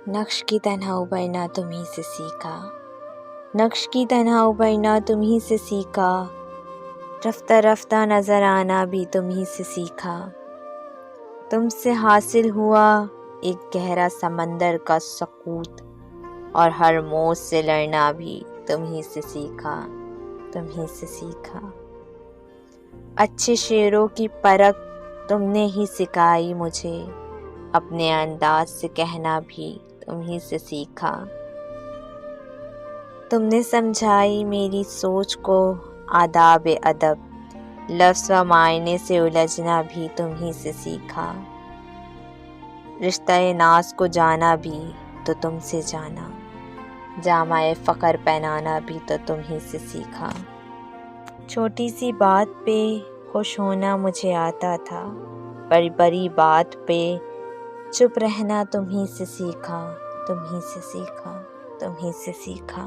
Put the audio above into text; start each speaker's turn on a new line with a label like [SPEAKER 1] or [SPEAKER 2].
[SPEAKER 1] نقش کی طرح ابھرنا تمہیں سے سیکھا، نقش کی طرح ابھرنا تمہیں سے سیکھا، رفتہ رفتہ نظر آنا بھی تمہیں سے سیکھا۔ تم سے حاصل ہوا ایک گہرا سمندر کا سکوت، اور ہر موج سے لڑنا بھی تمہیں سے سیکھا، تمہیں سے سیکھا۔ اچھے شعروں کی پرکھ تم نے ہی سکھائی مجھے، اپنے انداز سے کہنا بھی تمہیں سے سیکھا۔ تم نے سمجھائی میری سوچ کو آداب ادب، لفظ و معنی سے الجھنا بھی تمہیں سے سیکھا۔ رشتہ ناز کو جانا بھی تو تم سے جانا، جامہ فخر پہنانا بھی تو تمہیں سے سیکھا۔ چھوٹی سی بات پہ خوش ہونا مجھے آتا تھا، بڑی بڑی بات پہ چپ رہنا تمہیں سے سیکھا، تمہیں سے سیکھا، تمہیں سے سیکھا۔